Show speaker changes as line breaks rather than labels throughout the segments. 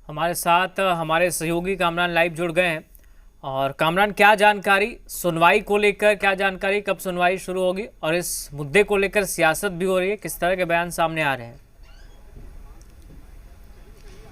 हमारे साथ हमारे सहयोगी कामरान लाइव जुड़ गए हैं। और कामरान, क्या जानकारी सुनवाई को लेकर, क्या जानकारी, कब सुनवाई शुरू होगी और इस मुद्दे को लेकर सियासत भी हो रही है, किस तरह के बयान सामने आ रहे हैं?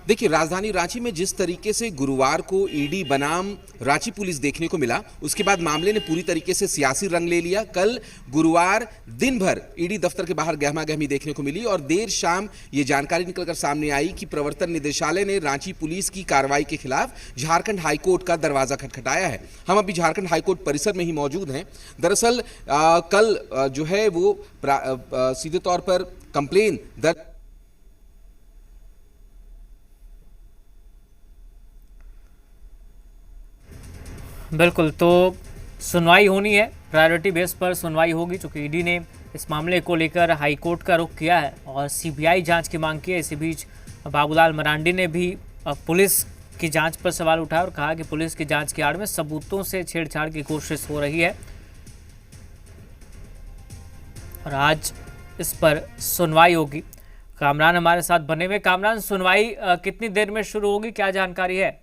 देखिए, राजधानी रांची में जिस तरीके से गुरुवार को ईडी बनाम रांची पुलिस देखने को मिला, उसके बाद मामले ने पूरी तरीके से सियासी रंग ले लिया। कल गुरुवार दिन भर ईडी दफ्तर के बाहर गहमागहमी देखने को मिली और देर शाम ये जानकारी निकलकर सामने आई कि प्रवर्तन निदेशालय ने रांची पुलिस की कार्रवाई के खिलाफ झारखंड हाईकोर्ट का दरवाजा खटखटाया है। हम अभी झारखंड हाईकोर्ट परिसर में ही मौजूद हैं। दरअसल कल जो है वो सीधे तौर पर कंप्लेन दर्ज।
बिल्कुल, तो सुनवाई होनी है, प्रायोरिटी बेस पर सुनवाई होगी, चूँकि ईडी ने इस मामले को लेकर हाईकोर्ट का रुख किया है और सीबीआई जांच की मांग की है। इसी बीच बाबूलाल मरांडी ने भी पुलिस की जांच पर सवाल उठाया और कहा कि पुलिस की जांच की आड़ में सबूतों से छेड़छाड़ की कोशिश हो रही है और आज इस पर सुनवाई होगी। कामरान हमारे साथ बने हुए। कामरान, सुनवाई कितनी देर में शुरू होगी, क्या जानकारी है?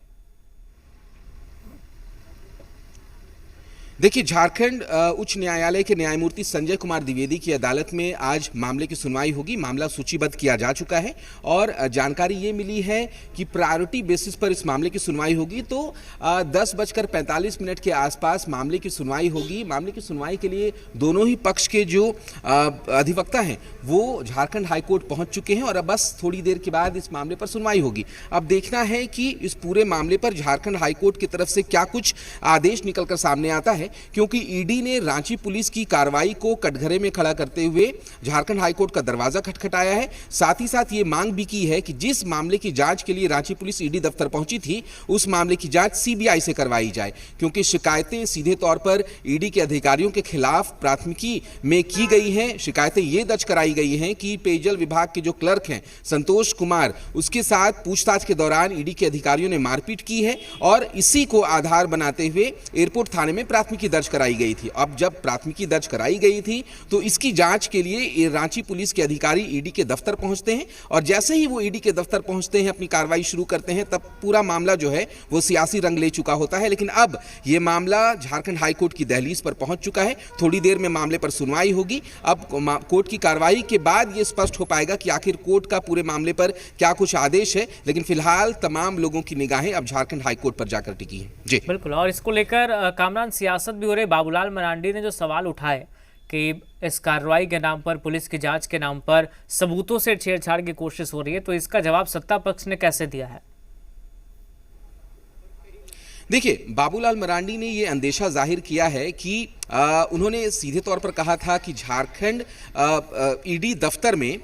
देखिए, झारखंड उच्च न्यायालय के न्यायमूर्ति संजय कुमार द्विवेदी की अदालत में आज मामले की सुनवाई होगी। मामला सूचीबद्ध किया जा चुका है और जानकारी ये मिली है कि प्रायोरिटी बेसिस पर इस मामले की सुनवाई होगी। तो 10:45 के आसपास मामले की सुनवाई होगी। मामले की सुनवाई के लिए दोनों ही पक्ष के जो अधिवक्ता हैं वो झारखंड हाईकोर्ट पहुंच चुके हैं और अब बस थोड़ी देर के बाद इस मामले पर सुनवाई होगी। अब देखना है कि इस पूरे मामले पर झारखंड हाईकोर्ट की तरफ से क्या कुछ आदेश निकलकर सामने आता है, क्योंकि ईडी ने रांची पुलिस की कार्रवाई को कटघरे में खड़ा करते हुए झारखंड हाईकोर्ट का दरवाजा खटखटाया है। साथ ही साथ ये मांग भी की है कि जिस मामले की जांच के लिए रांची पुलिस ईडी दफ्तर पहुंची थी, उस मामले की जांच सीबीआई से करवाई जाए, क्योंकि शिकायतें सीधे तौर पर ईडी के अधिकारियों के खिलाफ प्राथमिकी में की गई हैं। शिकायतें ये दर्ज कराई गई हैं कि पेयजल विभाग के जो क्लर्क हैं संतोष कुमार, उसके साथ पूछताछ के दौरान ईडी के अधिकारियों ने मारपीट की है और इसी को आधार बनाते हुए एयरपोर्ट थाने में प्राथमिकी दर्ज कराई गई थी। अब जब प्राथमिकी दर्ज कराई गई थी तो इसकी जांच के लिए रांची पुलिस के अधिकारी ईडी के दफ्तर पहुंचते हैं और जैसे ही वो ईडी के दफ्तर पहुंचते हैं, अपनी कार्रवाई शुरू करते हैं, तब पूरा मामला जो है वो सियासी रंग ले चुका होता है। लेकिन अब ये मामला झारखंड हाईकोर्ट की दहलीज पर पहुंच चुका है। थोड़ी देर में मामले पर सुनवाई होगी। अब कोर्ट की कार्रवाई के बाद ये स्पष्ट हो पाएगा कि आखिर कोर्ट का पूरे मामले पर क्या कुछ आदेश है। लेकिन फिलहाल तमाम लोगों की निगाहें अब झारखंड हाईकोर्ट पर जाकर टिकी हैं। जी
बिल्कुल, और इसको लेकर कामरान सियासत भी हो रही। बाबूलाल मरांडी ने जो सवाल उठाए कि इस कार्रवाई के नाम पर, पुलिस की जांच के नाम पर सबूतों से छेड़छाड़ की कोशिश हो रही है, तो इसका जवाब सत्ता पक्ष ने कैसे दिया है?
देखिए, बाबूलाल मरांडी ने ये अंदेशा जाहिर किया है कि उन्होंने सीधे तौर पर कहा था कि झारखंड ईडी दफ्तर में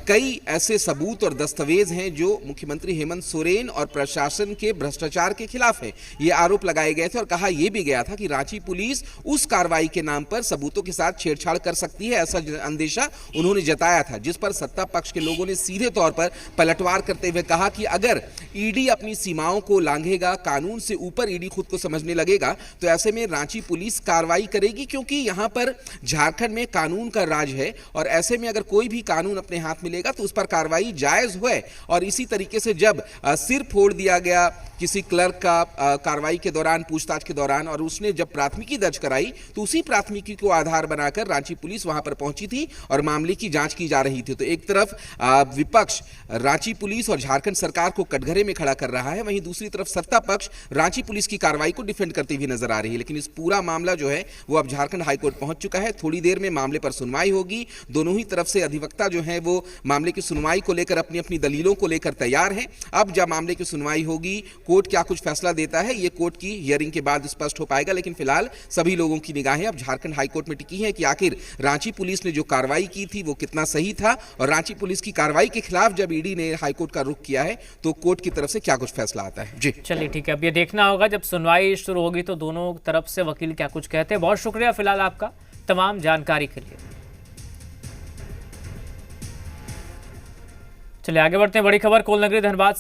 कई ऐसे सबूत और दस्तावेज हैं जो मुख्यमंत्री हेमंत सोरेन और प्रशासन के भ्रष्टाचार के खिलाफ है। ये आरोप लगाए गए थे और कहा यह भी गया था कि रांची पुलिस उस कार्रवाई के नाम पर सबूतों के साथ छेड़छाड़ कर सकती है, ऐसा अंदेशा उन्होंने जताया था, जिस पर सत्ता पक्ष के लोगों ने सीधे तौर पर पलटवार करते हुए कहा कि अगर ईडी अपनी सीमाओं को लांघेगा, कानून से ऊपर ईडी खुद को समझने लगेगा, तो ऐसे में रांची पुलिस कार्रवाई करेगी, क्योंकि यहां पर झारखंड में कानून का राज है और ऐसे में अगर कोई भी कानून अपने हाथ मिलेगा तो उस पर कार्रवाई जायज है। और इसी तरीके से जब सिर फोड़ दिया गया किसी क्लर्क का कार्रवाई के दौरान, पूछताछ के दौरान, और उसने जब प्राथमिकी दर्ज कराई तो उसी प्राथमिकी को आधार बनाकर रांची पुलिस वहां पर पहुंची थी और मामले की जांच की जा रही थी। तो एक तरफ विपक्ष रांची पुलिस और झारखंड सरकार को कटघरे में खड़ा कर रहा है, वहीं दूसरी तरफ सत्ता पक्ष रांची पुलिस की कार्रवाई को डिफेंड करती हुई नजर आ रही है। लेकिन इस पूरा मामला जो है वो अब झारखंड हाईकोर्ट पहुंच चुका है। थोड़ी देर में मामले पर सुनवाई होगी। दोनों ही तरफ से अधिवक्ता जो है वो मामले की सुनवाई को लेकर अपनी अपनी दलीलों को लेकर तैयार हैं। अब जब मामले की सुनवाई होगी, कोर्ट क्या कुछ फैसला देता है, ये कोर्ट की हियरिंग के बाद स्पष्ट हो पाएगा। लेकिन फिलहाल सभी लोगों की निगाहें अब झारखंड हाईकोर्ट में टिकी हैं कि आखिर रांची पुलिस ने जो कार्रवाई की थी वो कितना सही था और रांची पुलिस की कार्रवाई के खिलाफ जब ईडी ने हाईकोर्ट का रुख किया है तो कोर्ट की तरफ से क्या कुछ फैसला आता है। जी
चलिए, ठीक है, अब ये देखना होगा जब सुनवाई शुरू होगी तो दोनों तरफ से वकील क्या कुछ कहते हैं। बहुत शुक्रिया फिलहाल आपका तमाम जानकारी के लिए। चलिए आगे बढ़ते हैं। बड़ी खबर कोल नगरी धनबाद